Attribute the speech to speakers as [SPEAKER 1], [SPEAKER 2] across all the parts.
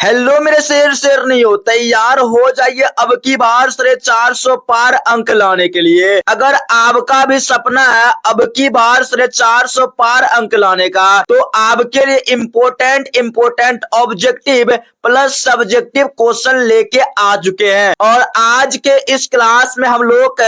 [SPEAKER 1] Hello मेरे शेर शेरनी हो, तैयार हो जाइए अब की बार सिर्फ 400 पार अंक लाने के लिए। अगर आपका भी सपना है अब की बार सिर्फ 400 पार अंक लाने का, तो आपके लिए important objective plus subjective question लेके आ चुके हैं। और आज के इस क्लास में हम लोग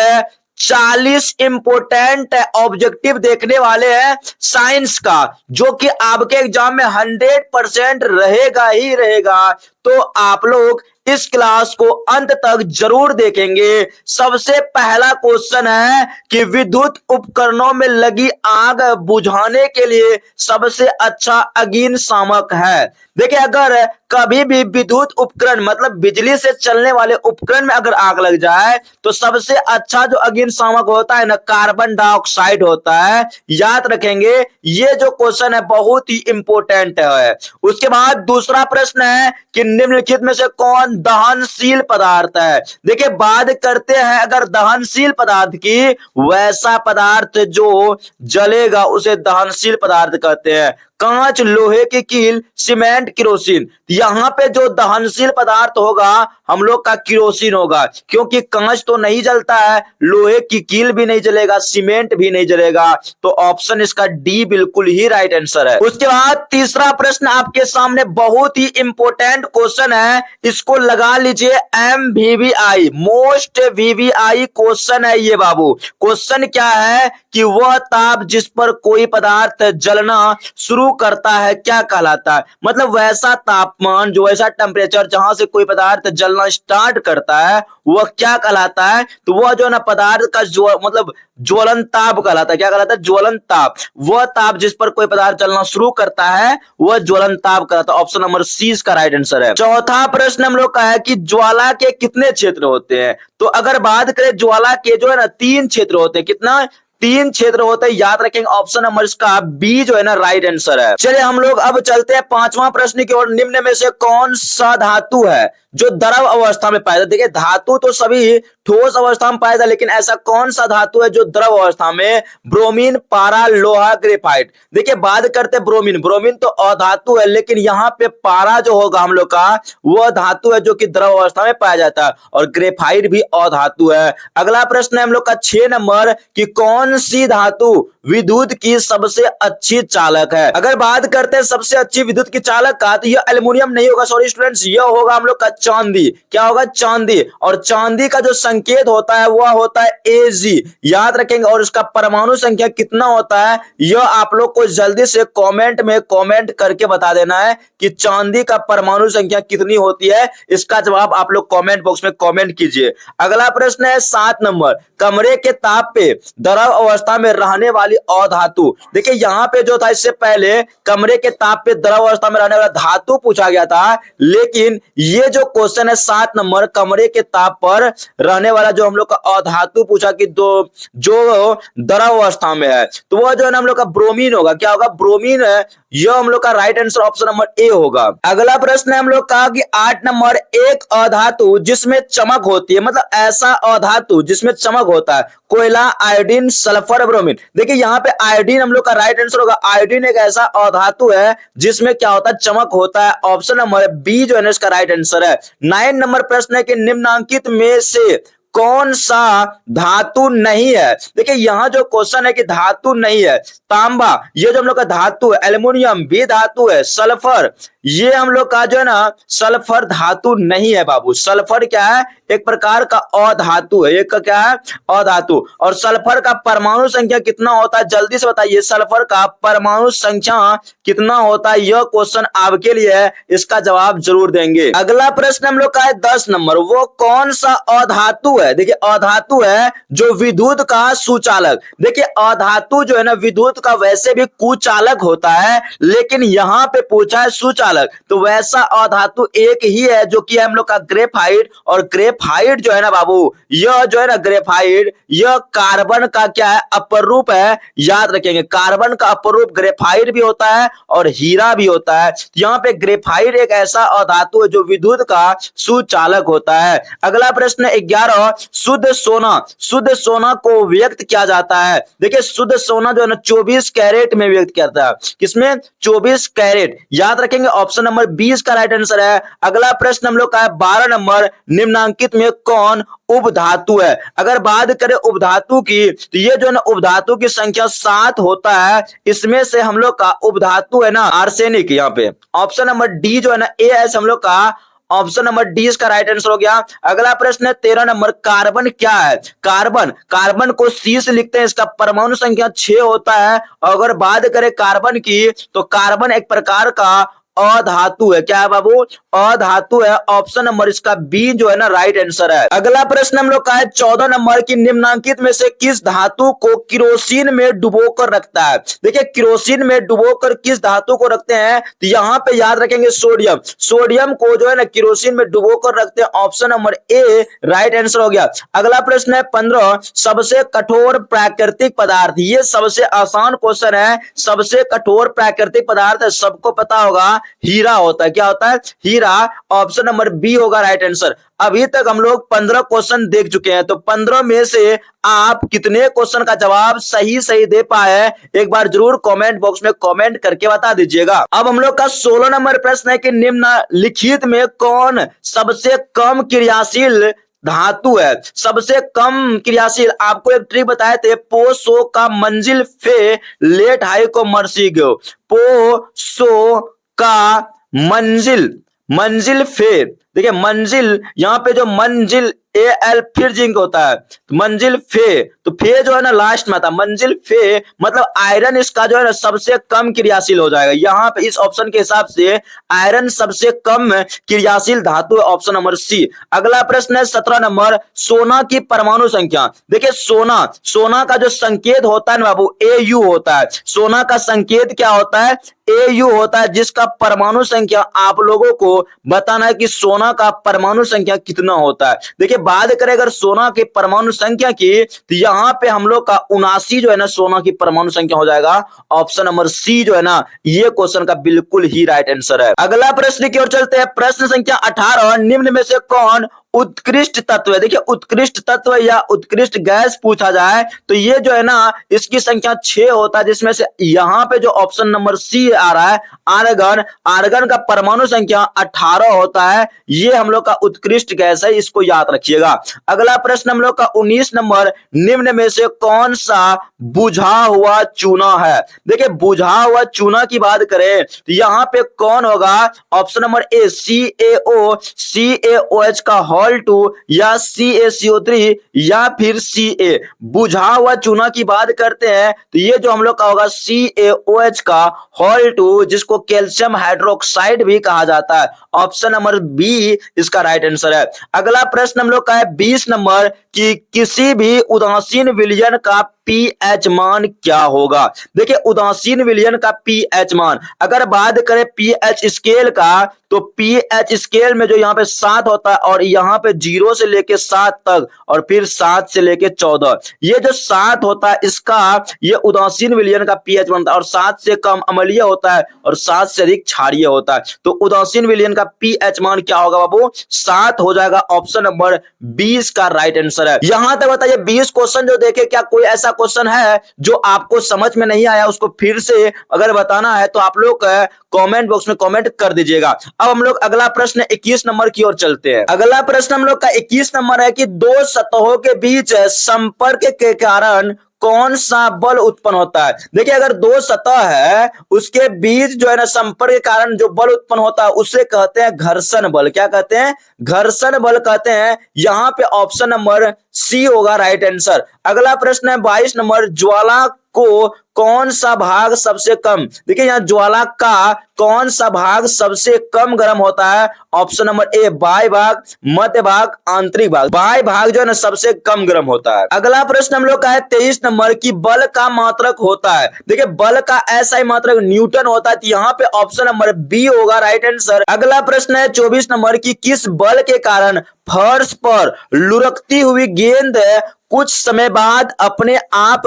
[SPEAKER 1] 40 इंपोर्टेंट ऑब्जेक्टिव देखने वाले हैं साइंस का, जो कि आपके एग्जाम में 100% रहेगा ही रहेगा। तो आप लोग इस क्लास को अंत तक जरूर देखेंगे। सबसे पहला क्वेश्चन है कि विद्युत उपकरणों में लगी आग बुझाने के लिए सबसे अच्छा अग्निशामक है। देखिए, अगर कभी भी विद्युत उपकरण मतलब बिजली से चलने वाले उपकरण में अगर आग लग जाए, तो सबसे अच्छा जो अग्निशामक होता है ना, कार्बन डाइऑक्साइड होता है। याद रखेंगे, ये जो क्वेश्चन है बहुत ही इंपॉर्टेंट है। उसके बाद दूसरा प्रश्न है कि निम्नलिखित में से कौन दहनशील पदार्थ है। देखिए, बात करते हैं अगर दहनशील पदार्थ की, वैसा पदार्थ जो जलेगा उसे दहनशील पदार्थ कहते हैं। कांच, लोहे की कील, सीमेंट, किरोसिन। यहां पे जो दहनशील पदार्थ होगा हम लोग का किरोसिन होगा, क्योंकि कांच तो नहीं जलता है, लोहे की कील भी नहीं जलेगा, सीमेंट भी नहीं जलेगा। तो ऑप्शन इसका डी बिल्कुल ही राइट आंसर है। उसके बाद तीसरा प्रश्न आपके सामने बहुत ही इंपॉर्टेंट क्वेश्चन है, इसको लगा लीजिए MVVI, मोस्ट VVI क्वेश्चन है ये बाबू। क्वेश्चन क्या है कि वह ताप जिस पर कोई पदार्थ जलना शुरू करता है क्या कहलाता है। मतलब वैसा तापमान, जो ऐसा टेम्परेचर जहां से कोई पदार्थ जलना स्टार्ट करता है वह क्या कहलाता है। तो वह जो है ना पदार्थ का मतलब ज्वलन ताप कहलाता है। क्या कहलाता है? ज्वलन ताप। वह ताप जिस पर कोई पदार्थ जलना शुरू करता है वह ज्वलन ताप कहलाता है। ऑप्शन नंबर सी इसका राइट आंसर है। चौथा प्रश्न हम लोग का है कि ज्वाला के कितने क्षेत्र होते हैं। तो अगर बात करें ज्वाला के, जो है ना 3 क्षेत्र होते हैं। कितना? 3 क्षेत्र होते हैं। याद रखेंगे ऑप्शन नंबर इसका बी जो है ना राइट आंसर है। चलिए हम लोग अब चलते हैं 5वां प्रश्न की ओर। निम्न में से कौन सा धातु है जो द्रव अवस्था में पाया जाता है। देखिए, धातु तो सभी ठोस अवस्था में पाया जाता है, लेकिन ऐसा कौन सा धातु है जो द्रव अवस्था में? ब्रोमीन, पारा, लोहा, ग्रेफाइट। देखिए, बात करते हैं ब्रोमीन। ब्रोमीन तो अधातु है, लेकिन यहाँ पे पारा जो होगा हम लोग का वह धातु है जो कि द्रव अवस्था में पाया जाता है, और ग्रेफाइट भी अधातु है। अगला प्रश्न है हम लोग का 6 नंबर कि कौन सी धातु विद्युत की सबसे अच्छी चालक है। अगर बात करते हैं सबसे अच्छी विद्युत की चालक का, तो यह एल्युमिनियम नहीं होगा, सॉरी स्टूडेंट्स, यह होगा हम लोग का चांदी। क्या होगा? चांदी। और चांदी का जो संकेत होता है वह होता है Ag। याद रखेंगे। और इसका परमाणु संख्या कितना होता है यह आप लोग को जल्दी से कमेंट में कमेंट करके बता देना है कि चांदी का परमाणु संख्या कितनी होती है। इसका जवाब आप लोग कमेंट बॉक्स में कमेंट कीजिए। अगला प्रश्न है 7 नंबर, कमरे के ताप पे द्रव अवस्था में रहने वाली अधातु। देखिए, यहां पे जो था इससे पहले कमरे के ताप पे द्रव अवस्था में रहने वाला धातु पूछा गया था, लेकिन ये जो क्वेश्चन है 7 नंबर, कमरे के ताप पर रहने वाला जो हम लोग का अधातु पूछा कि जो द्रव अवस्था में है, तो वह जो है ना हम लोग का ब्रोमीन होगा। क्या होगा? ब्रोमीन है। यह हम लोग का right answer option number A होगा। अगला प्रश्न है हम लोग का कि 8 नंबर, एक अधातु जिसमें चमक होती है, मतलब ऐसा अधातु जिसमें चमक होता है। कोयला, आयोडीन, सल्फर, ब्रोमीन। देखिए, यहाँ पे आयोडीन हम लोग का राइट आंसर होगा। आयोडीन एक ऐसा अधातु है जिसमें क्या होता है? चमक होता है। ऑप्शन नंबर बी जो है इसका राइट आंसर है। 9 नंबर प्रश्न है कि निम्नांकित में से कौन सा धातु नहीं है। देखिए, यहां जो क्वेश्चन है कि धातु नहीं है। तांबा, ये जो हम लोग का धातु है। एल्युमिनियम भी धातु है। सल्फर, ये हम लोग का जो है ना सल्फर धातु नहीं है बाबू। सल्फर क्या है? एक प्रकार का अधातु है। एक का क्या है? अधातु। और सल्फर का परमाणु संख्या कितना होता है? जल्दी से बताइए, सल्फर का परमाणु संख्या कितना होता है? यह क्वेश्चन आपके लिए है, इसका जवाब जरूर देंगे। अगला प्रश्न हम लोग का है 10 नंबर, वो कौन सा अधातु है? देखिए, अधातु है जो विद्युत का सुचालक। देखिए, अधातु जो है ना विद्युत का वैसे भी कुचालक होता है, लेकिन यहां पे पूछा है सुचालक। तो वैसा अधातु एक ही है जो कि हम लोग का ग्रेफाइट। और ग्रेफाइट जो है ना बाबू, यह जो है ना ग्रेफाइट, यह कार्बन का क्या है? अपर रूप है। याद रखेंगे, कार्बन का अपर रूप ग्रेफाइट भी होता है और हीरा भी होता है। यहाँ पे ग्रेफाइट एक ऐसा अधातु है जो विद्युत का सुचालक होता है। अगला प्रश्न 11, शुद्ध सोना को व्यक्त किया जाता है। देखिए शुद्ध सोना जो है ना 24 कैरेट में व्यक्त किया जाता है। किसमें? 24 कैरेट। याद रखेंगे ऑप्शन नंबर 20 का राइट आंसर है। अगला प्रश्न हम लोग का है 12 नंबर, निम्नांकित में कौन उपधातु है? अगर बात करें उपधातु की तो ये जो है ना उपधातु की संख्या 7 होता है। इसमें से हम लोग का उपधातु है ना आर्सेनिक। यहाँ पे ऑप्शन नंबर डी जो है ना ए है हम लोग का ऑप्शन नंबर डी इसका राइट आंसर हो गया। अगला प्रश्न है 13 नंबर, कार्बन क्या है? कार्बन को सी से लिखते हैं। इसका परमाणु संख्या 6 होता है। अगर बात करें कार्बन की तो कार्बन एक प्रकार का अधातु है। क्या है बाबू? अधातु है। ऑप्शन नंबर इसका बी जो है ना राइट आंसर है। अगला प्रश्न हम लोग का है 14 नंबर की निम्नांकित में से किस धातु को किरोसिन में डुबोकर रखता है? देखिए किरोसिन में डुबोकर किस धातु को रखते हैं तो यहाँ पे याद रखेंगे सोडियम को जो है ना किरोसिन में डुबोकर रखते हैं। Option number A right answer हो गया। अगला प्रश्न है 15, सबसे कठोर प्राकृतिक पदार्थ। ये सबसे आसान क्वेश्चन है। सबसे कठोर प्राकृतिक पदार्थ सबको पता होगा हीरा होता है। क्या होता है? हीरा। ऑप्शन नंबर बी होगा राइट आंसर। अभी तक हम लोग 15 क्वेश्चन देख चुके हैं, तो 15 में से आप कितने क्वेश्चन का जवाब सही दे पाए एक बार जरूर कमेंट बॉक्स में कमेंट करके बता दीजिएगा। अब हम लोग का 16 नंबर प्रश्न है कि निम्नलिखित में कौन सबसे कम क्रियाशील धातु है? सबसे कम क्रियाशील आपको एक ट्रिक बताए थे, पो सो का मंजिल फे लेट हाई को मर्सी गो। पो सो का मंजिल फे। देखिए मंजिल यहाँ पे जो मंजिल ए एल फिर जिंक होता है तो मंजिल फे, तो फे जो है ना लास्ट में आता। मंजिल फे मतलब आयरन इसका जो है ना सबसे कम क्रियाशील हो जाएगा। यहाँ पे इस ऑप्शन के हिसाब से आयरन सबसे कम क्रियाशील धातु है। Option number C. अगला प्रश्न है 17 नंबर, सोना की परमाणु संख्या। देखिए सोना का जो संकेत होता है ना बाबू AU होता है। सोना का संकेत क्या होता है? AU होता है, जिसका परमाणु संख्या आप लोगों को बताना है कि सोना का परमाणु संख्या कितना होता है। देखिए बात करें अगर सोना की परमाणु संख्या की तो यहाँ पे हम लोग का 79 जो है ना सोना की परमाणु संख्या हो जाएगा। ऑप्शन नंबर सी जो है ना ये क्वेश्चन का बिल्कुल ही राइट आंसर है। अगला प्रश्न की ओर चलते हैं। प्रश्न संख्या 18, निम्न में से कौन उत्कृष्ट तत्व है? देखिए उत्कृष्ट तत्व या उत्कृष्ट गैस पूछा जाए तो ये जो है ना इसकी संख्या 6 होता है, जिसमें से यहाँ पे जो ऑप्शन नंबर सी आ रहा है आर्गन का परमाणु संख्या 18 होता है। ये हम लोग का उत्कृष्ट गैस है, इसको याद रखिएगा। अगला प्रश्न हम लोग का 19 नंबर, निम्न में से कौन सा बुझा हुआ चूना है? देखिए बुझा हुआ चूना की बात करें तो यहाँ पे कौन होगा? ऑप्शन नंबर ए CaOH का होल 2 या CaCO3 या फिर Ca। बुझा हुआ चूना की बात करते हैं तो ये जो हम लोग का होगा CaOH का होल 2, जिसको कैल्शियम हाइड्रोक्साइड भी कहा जाता है। ऑप्शन नंबर बी इसका राइट आंसर है। अगला प्रश्न हम लोग का है 20 नंबर कि किसी भी उदासीन विलयन का pH मान क्या होगा? देखिए उदासीन विलयन का pH मान अगर बात करें pH स्केल का तो pH स्केल में जो यहाँ पे 7 होता है और यहाँ पे 0 से लेके 7 तक और फिर 7 से लेके 14, ये जो 7 होता है इसका ये उदासीन विलयन का pH बनता है और 7 से कम अम्लीय होता है और 7 से अधिक क्षारीय होता है। तो उदासीन विलयन का pH मान क्या होगा बाबू? 7 हो जाएगा। ऑप्शन नंबर 20 का राइट आंसर है। यहां तक बताइए 20 क्वेश्चन जो देखे, क्या कोई ऐसा क्वेश्चन है जो आपको समझ में नहीं आया? उसको फिर से अगर बताना है तो आप लोग कमेंट बॉक्स में कमेंट कर दीजिएगा। अब हम लोग अगला प्रश्न 21 नंबर की ओर चलते हैं। अगला प्रश्न हम लोग का 21 नंबर है कि दो सतहों के बीच संपर्क के कारण कौन सा बल उत्पन्न होता है? देखिए अगर दो सतह है उसके बीच जो है ना संपर्क के कारण जो बल उत्पन्न होता है उसे कहते हैं घर्षण बल। क्या कहते हैं? घर्षण बल कहते हैं। यहाँ पे ऑप्शन नंबर सी होगा राइट आंसर। अगला प्रश्न है 22 नंबर, ज्वाला को कौन सा भाग सबसे कम? देखिए यहाँ ज्वाला का कौन सा भाग सबसे कम गर्म होता है? ऑप्शन नंबर ए बाह्य भाग, मध्य भाग, आंतरिक भाग। बाह्य भाग जो है ना सबसे कम गर्म होता है। अगला प्रश्न हम लोग का है 23 नंबर की बल का मात्रक होता है। देखिए बल का ऐसा ही मात्रक न्यूटन होता है, तो यहाँ पे ऑप्शन नंबर बी होगा राइट आंसर। अगला प्रश्न है 24 नंबर की किस बल के कारण फर्श पर लुढ़कती हुई गेंद कुछ समय बाद अपने आप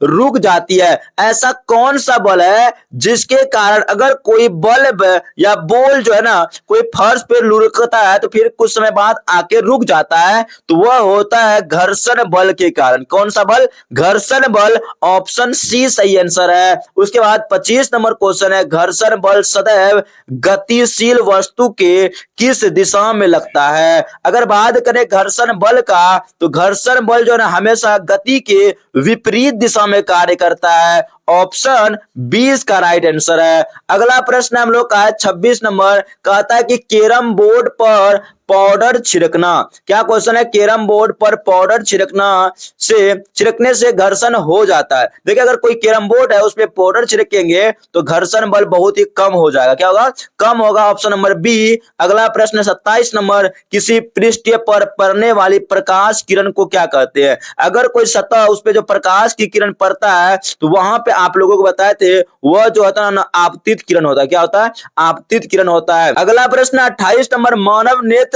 [SPEAKER 1] रुक जाती है। ऐसा कौन सा बल है जिसके कारण अगर कोई बल्ब या बॉल जो है ना कोई फर्श पे लुढ़कता है तो फिर कुछ समय बाद आके रुक जाता है, तो वह होता है घर्षण बल के कारण। कौन सा बल? घर्षण बल। ऑप्शन सी सही आंसर है। उसके बाद 25 नंबर क्वेश्चन है, घर्षण बल सदैव गतिशील वस्तु के किस दिशा में लगता है? अगर बात करें घर्षण बल का, तो घर्षण बल जो है ना हमेशा गति के विपरीत दिशा में कार्य करता है। ऑप्शन 20 का राइट आंसर है। अगला प्रश्न हम लोग का है 26 नंबर, कहता है कि कैरम बोर्ड पर पाउडर छिड़कना। क्या क्वेश्चन है? कैरम बोर्ड पर पाउडर छिड़कने से घर्षण हो जाता है। देखिए अगर कोई कैरम बोर्ड है उसमें पाउडर छिड़केंगे तो घर्षण बल बहुत ही कम हो जाएगा। क्या होगा? कम होगा। Option number B. अगला प्रश्न 27 नंबर, किसी पृष्ठ पर पड़ने वाली प्रकाश किरण को क्या कहते हैं? अगर कोई सतह उस पर जो प्रकाश की किरण पड़ता है तो वहां पे आप लोगों को बताए थे वह जो होता है ना आपतित किरण होता है। क्या होता है? आपतित किरण होता है। अगला प्रश्न 28 नंबर, मानव नेत्र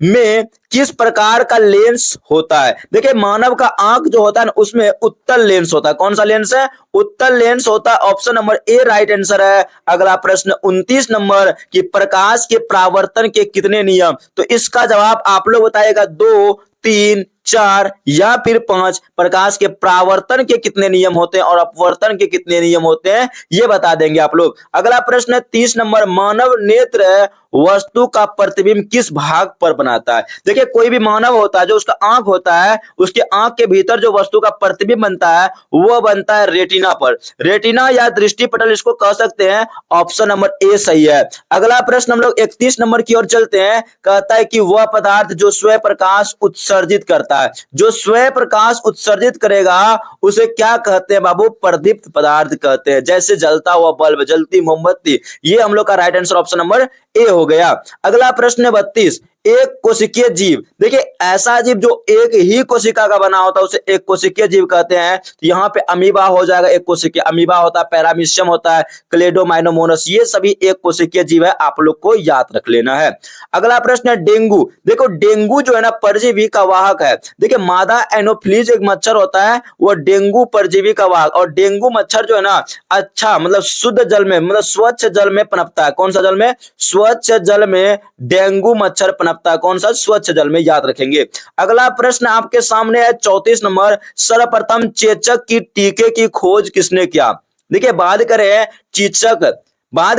[SPEAKER 1] में किस प्रकार का लेंस होता है? देखिए मानव का आंख जो होता है ना उसमें उत्तल लेंस होता है। कौन सा लेंस है? उत्तल लेंस होता है। Option number A right answer है। अगला प्रश्न 29 नंबर, कि प्रकाश के परावर्तन के कितने नियम? तो इसका जवाब आप लोग बताइएगा 2, 3, 4 या फिर 5। प्रकाश के परावर्तन के कितने नियम होते हैं और अपवर्तन के कितने नियम होते हैं ये बता देंगे आप लोग। अगला प्रश्न 30 नंबर, मानव नेत्र वस्तु का प्रतिबिंब किस भाग पर बनाता है? देखिए कोई भी मानव होता है जो उसका आंख होता है उसके आंख के भीतर जो वस्तु का प्रतिबिंब बनता है वह बनता है रेटिना पर। रेटिना या दृष्टि पटल इसको कह सकते हैं। ऑप्शन नंबर ए सही है। अगला प्रश्न हम लोग 31 नंबर की ओर चलते हैं, कहता है कि वह पदार्थ जो स्वयं प्रकाश उत्सर्जित करता है, जो स्वयं प्रकाश उत्सर्जित करेगा उसे क्या कहते हैं बाबू? प्रदीप्त पदार्थ कहते हैं। जैसे जलता हुआ बल्ब, जलती मोमबत्ती। ये हम लोग का right answer option number A हो गया। अगला प्रश्न 32, एक कोशिकीय जीव। देखिए ऐसा जीव जो एक ही कोशिका का बना होता है उसे एक कोशिकीय जीव कहते हैं। तो यहाँ पे अमीबा हो जाएगा, एक कोशिकीय अमीबा होता है, पैरामीशियम होता है, क्लेडोमाइनोमोनस, ये सभी एक कोशिकीय जीव है। आप लोग को याद रख लेना है। अगला प्रश्न है डेंगू। देखो डेंगू जो है ना परजीवी का वाहक है। देखिए मादा एनोफिलीज एक मच्छर होता है वो डेंगू परजीवी का वाहक। और डेंगू मच्छर जो है ना अच्छा मतलब शुद्ध जल में मतलब स्वच्छ जल में पनपता है। कौन सा जल में? स्वच्छ जल में डेंगू मच्छर पनपता है। कौन सा? स्वच्छ जल में। याद रखेंगे। अगला प्रश्न आपके सामने है 34 नंबर, सर्वप्रथम चेचक की टीके की खोज किसने किया? देखिए बात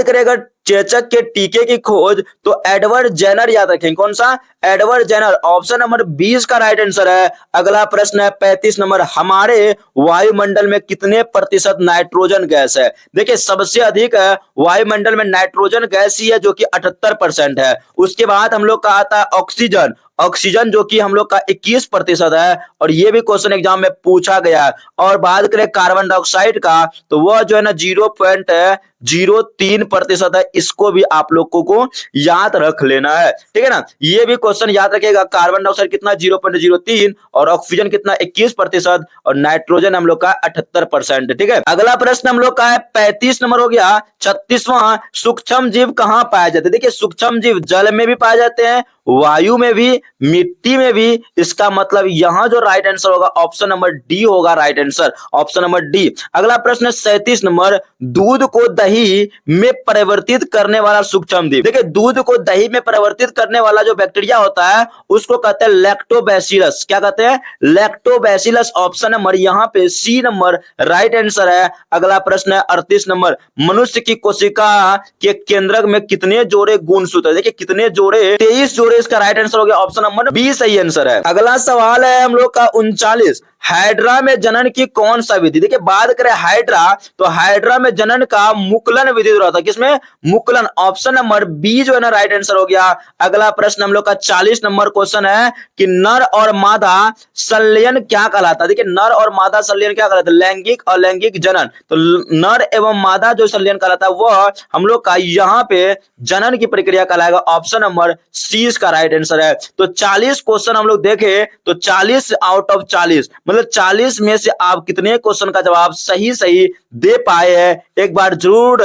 [SPEAKER 1] करें अगर चेचक के टीके की खोज तो एडवर्ड जेनर याद रखेंगे। कौन सा? Edward Jenner. ऑप्शन नंबर 20 का राइट आंसर है। अगला प्रश्न है 35 नंबर, हमारे वायुमंडल में कितने प्रतिशत नाइट्रोजन गैस है? देखिए सबसे अधिक वायुमंडल में नाइट्रोजन गैस ही है जो कि 78% है। उसके बाद हम लोग का आता है ऑक्सीजन। ऑक्सीजन जो कि हम लोग का 21% है और ये भी क्वेश्चन एग्जाम में पूछा गया है। और बात करें कार्बन डाइऑक्साइड का तो वह जो है ना 0.03% है। इसको भी आप लोगों को याद रख लेना है। ठीक है ना? ये भी क्वेश्चन याद रखिएगा। कार्बन डाइऑक्साइड कितना? 0.03 और ऑक्सीजन कितना? 21% और नाइट्रोजन हम लोग का 78%। ठीक है। अगला प्रश्न हम लोग का है 35 नंबर हो गया। 36वां, सूक्ष्म जीव कहां पाए जाते हैं? देखिए सूक्ष्म जीव जल में भी पाए जाते हैं, वायु में भी, मिट्टी में भी। इसका मतलब यहां जो राइट आंसर होगा ऑप्शन नंबर डी होगा right answer. Option number D. अगला प्रश्न 37 नंबर, दूध को दही में परिवर्तित करने वाला सूक्ष्म जीव। देखिए दूध को दही में परिवर्तित करने वाला जो बैक्टीरिया होता है उसको कहते हैं लैक्टोबैसिलस। क्या कहते हैं? लैक्टोबैसिलस। ऑप्शन नंबर यहाँ पे सी नंबर राइट आंसर है। अगला प्रश्न है 38 नंबर, मनुष्य की कोशिका के केंद्रक में कितने जोड़े गुणसूत्र? देखिए कितने जोड़े? 23 जोड़े। इसका राइट आंसर हो गया ऑप्शन नंबर बी सही आंसर है। अगला सवाल है हम लोग का 39, हाइड्रा में जनन की कौन सा विधि? देखिए बात करें हाइड्रा तो हाइड्रा में जनन का मुकुलन विधि रहा था। किसमें? मुकुलन। ऑप्शन नंबर बी जो है ना राइट आंसर हो गया। अगला प्रश्न हम लोग का 40 नंबर क्वेश्चन है कि नर और मादा संलयन क्या कहलाता है? देखिए नर और मादा संलयन क्या कहलाता है? लैंगिक और लैंगिक जनन। तो नर एवं मादा जो संलयन कहलाता है वह हम लोग का यहाँ पे जनन की प्रक्रिया कहलाएगा। ऑप्शन नंबर सी इसका राइट आंसर है। तो 40 क्वेश्चन हम लोग देखें तो 40 आउट ऑफ 40 मतलब 40 में से आप कितने क्वेश्चन का जवाब सही सही दे पाए हैं, एक बार जरूर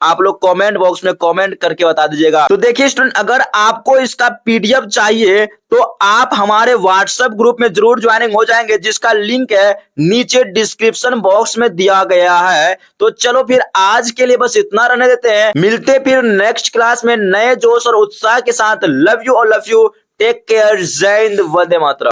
[SPEAKER 1] आप लोग कमेंट बॉक्स में कमेंट करके बता दीजिएगा। तो देखिए स्टूडेंट, अगर आपको इसका पीडीएफ चाहिए तो आप हमारे व्हाट्सएप ग्रुप में जरूर ज्वाइनिंग हो जाएंगे, जिसका लिंक है नीचे डिस्क्रिप्शन बॉक्स में दिया गया है। तो चलो फिर आज के लिए बस इतना रहने देते हैं, मिलते फिर नेक्स्ट क्लास में नए जोश और उत्साह के साथ। लव यू और लव यू, टेक केयर, जय हिंद, वंदे मातरम।